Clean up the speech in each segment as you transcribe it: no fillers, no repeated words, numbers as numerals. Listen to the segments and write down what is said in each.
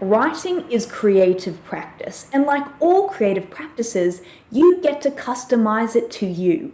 Writing is creative practice, and like all creative practices, you get to customize it to you.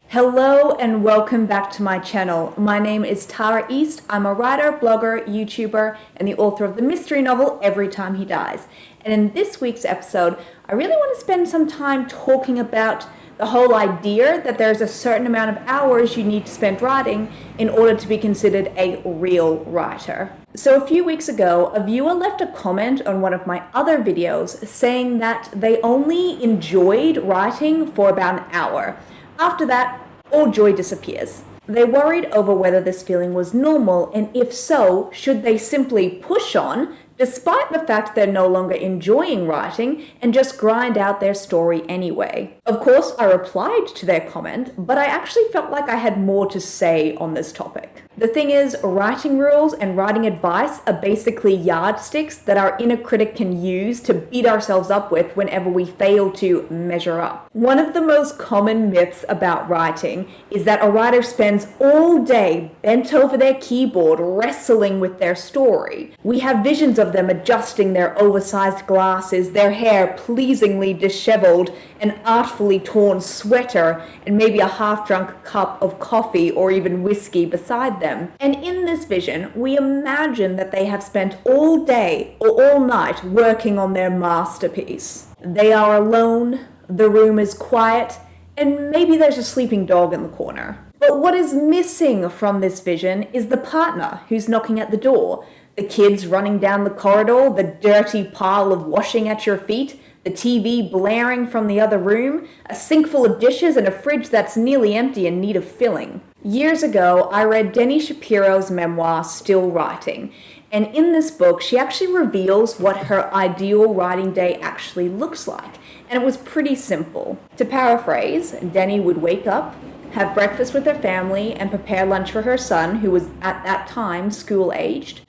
Hello and welcome back to my channel. My name is Tara East. I'm a writer, blogger, YouTuber, and the author of the mystery novel Every Time He Dies. And in this week's episode, I really want to spend some time talking about the whole idea that there's a certain amount of hours you need to spend writing in order to be considered a real writer. So a few weeks ago, a viewer left a comment on one of my other videos saying that they only enjoyed writing for about an hour. After that, all joy disappears. They worried over whether this feeling was normal, and if so, should they simply push on, despite the fact they're no longer enjoying writing, and just grind out their story anyway. Of course, I replied to their comment, but I actually felt like I had more to say on this topic. The thing is, writing rules and writing advice are basically yardsticks that our inner critic can use to beat ourselves up with whenever we fail to measure up. One of the most common myths about writing is that a writer spends all day bent over their keyboard wrestling with their story. We have visions of them adjusting their oversized glasses, their hair pleasingly disheveled, an artfully torn sweater, and maybe a half-drunk cup of coffee or even whiskey beside them. And in this vision, we imagine that they have spent all day or all night working on their masterpiece. They are alone, the room is quiet, and maybe there's a sleeping dog in the corner. But what is missing from this vision is the partner who's knocking at the door, the kids running down the corridor, the dirty pile of washing at your feet, the TV blaring from the other room, a sink full of dishes, and a fridge that's nearly empty in need of filling. Years ago, I read Denny Shapiro's memoir, Still Writing, and in this book, she actually reveals what her ideal writing day actually looks like, and it was pretty simple. To paraphrase, Denny would wake up, have breakfast with her family, and prepare lunch for her son, who was at that time school-aged.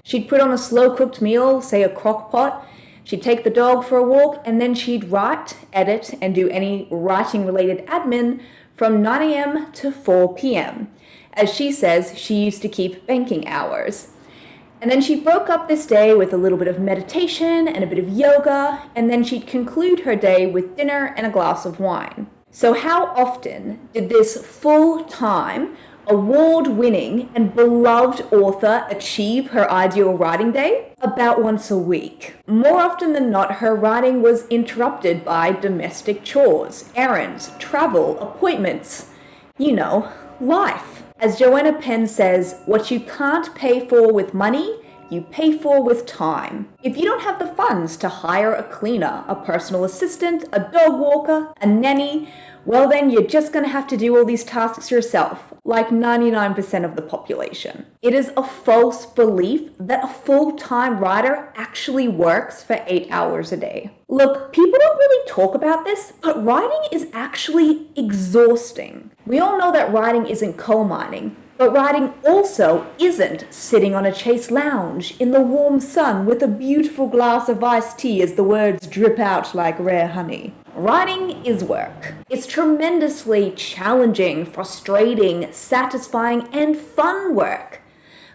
She'd put on a slow-cooked meal, say a crock pot. She'd take the dog for a walk, and then she'd write, edit, and do any writing-related admin from 9 a.m. to 4 p.m. As she says, she used to keep banking hours. And then she broke up this day with a little bit of meditation and a bit of yoga, and then she'd conclude her day with dinner and a glass of wine. So how often did this full-time, award-winning and beloved author achieve her ideal writing day? About once a week. More often than not, her writing was interrupted by domestic chores, errands, travel, appointments, life. As Joanna Penn says, what you can't pay for with money, you pay for with time. If you don't have the funds to hire a cleaner, a personal assistant, a dog walker, a nanny, well then you're just going to have to do all these tasks yourself, like 99% of the population. It is a false belief that a full-time writer actually works for 8 hours a day. Look, people don't really talk about this, but writing is actually exhausting. We all know that writing isn't coal mining, but writing also isn't sitting on a Chase lounge in the warm sun with a beautiful glass of iced tea as the words drip out like rare honey. Writing is work. It's tremendously challenging, frustrating, satisfying, and fun work.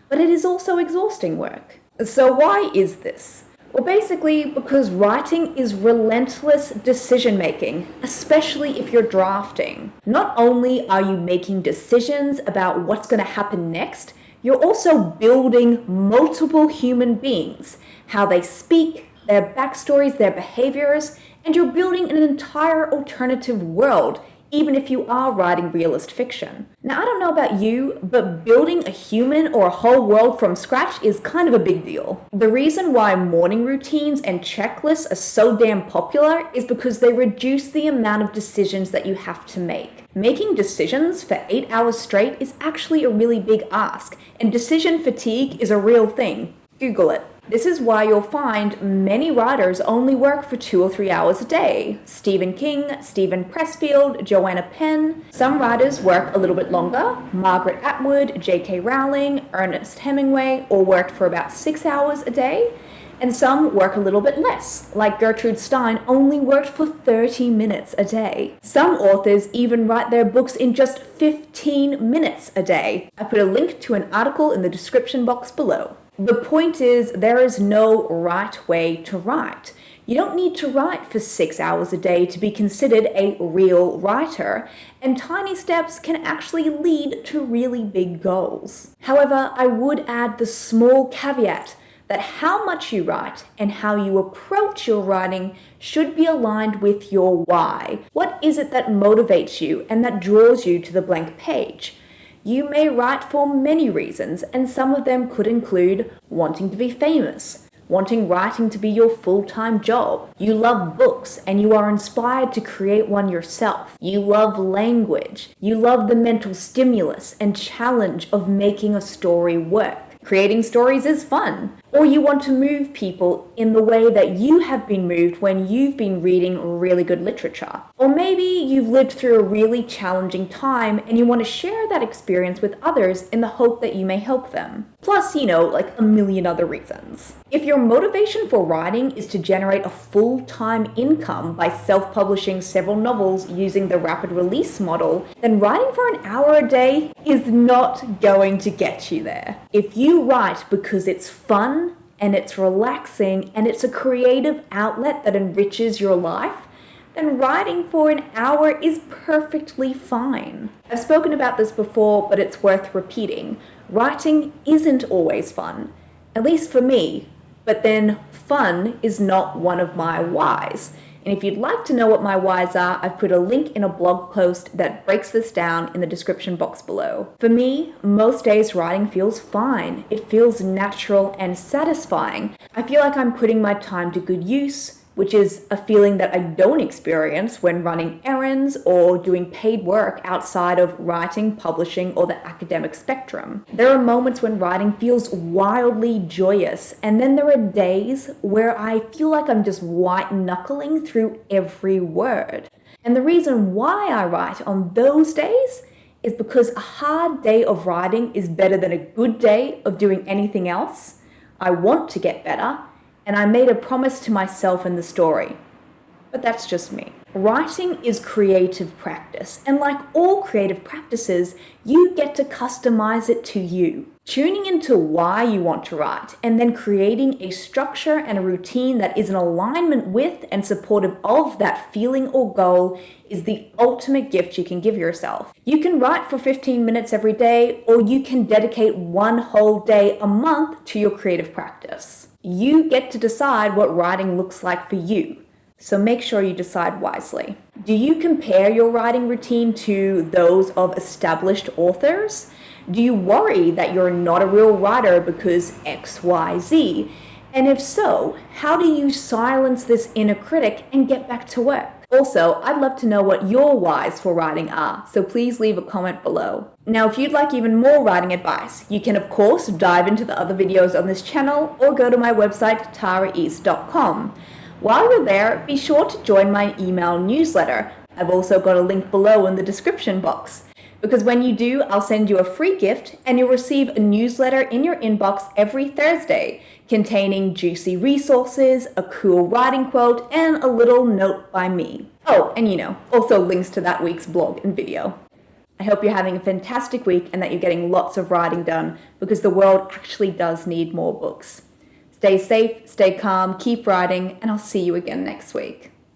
But it is also exhausting work. So why is this? Well, basically because writing is relentless decision-making, especially if you're drafting. Not only are you making decisions about what's going to happen next, you're also building multiple human beings, how they speak, their backstories, their behaviors, and you're building an entire alternative world, even if you are writing realist fiction. Now, I don't know about you, but building a human or a whole world from scratch is kind of a big deal. The reason why morning routines and checklists are so damn popular is because they reduce the amount of decisions that you have to make. Making decisions for 8 hours straight is actually a really big ask, and decision fatigue is a real thing. Google it. This is why you'll find many writers only work for 2 or 3 hours a day. Stephen King, Stephen Pressfield, Joanna Penn. Some writers work a little bit longer. Margaret Atwood, J.K. Rowling, Ernest Hemingway all worked for about 6 hours a day. And some work a little bit less, like Gertrude Stein only worked for 30 minutes a day. Some authors even write their books in just 15 minutes a day. I put a link to an article in the description box below. The point is, there is no right way to write. You don't need to write for 6 hours a day to be considered a real writer, and tiny steps can actually lead to really big goals. However, I would add the small caveat that how much you write and how you approach your writing should be aligned with your why. What is it that motivates you and that draws you to the blank page? You may write for many reasons, and some of them could include wanting to be famous, wanting writing to be your full-time job. You love books and you are inspired to create one yourself. You love language. You love the mental stimulus and challenge of making a story work. Creating stories is fun. Or you want to move people in the way that you have been moved when you've been reading really good literature. Or maybe you've lived through a really challenging time and you want to share that experience with others in the hope that you may help them. Plus, like a million other reasons. If your motivation for writing is to generate a full-time income by self-publishing several novels using the rapid release model, then writing for an hour a day is not going to get you there. If you write because it's fun and it's relaxing and it's a creative outlet that enriches your life, then writing for an hour is perfectly fine. I've spoken about this before, but it's worth repeating. Writing isn't always fun, at least for me, but then fun is not one of my whys. And if you'd like to know what my whys are, I've put a link in a blog post that breaks this down in the description box below. For me, most days writing feels fine. It feels natural and satisfying. I feel like I'm putting my time to good use, which is a feeling that I don't experience when running errands or doing paid work outside of writing, publishing, or the academic spectrum. There are moments when writing feels wildly joyous, and then there are days where I feel like I'm just white-knuckling through every word. And the reason why I write on those days is because a hard day of writing is better than a good day of doing anything else. I want to get better, and I made a promise to myself in the story. But that's just me. Writing is creative practice, and like all creative practices, you get to customize it to you. Tuning into why you want to write, and then creating a structure and a routine that is in alignment with and supportive of that feeling or goal is the ultimate gift you can give yourself. You can write for 15 minutes every day, or you can dedicate one whole day a month to your creative practice. You get to decide what writing looks like for you, so make sure you decide wisely. Do you compare your writing routine to those of established authors? Do you worry that you're not a real writer because X, Y, Z? And if so, how do you silence this inner critic and get back to work? Also, I'd love to know what your whys for writing are, so please leave a comment below. Now, if you'd like even more writing advice, you can of course dive into the other videos on this channel or go to my website, taraeast.com. While you're there, be sure to join my email newsletter. I've also got a link below in the description box. Because when you do, I'll send you a free gift and you'll receive a newsletter in your inbox every Thursday containing juicy resources, a cool writing quote, and a little note by me. Oh, and also links to that week's blog and video. I hope you're having a fantastic week and that you're getting lots of writing done because the world actually does need more books. Stay safe, stay calm, keep writing, and I'll see you again next week.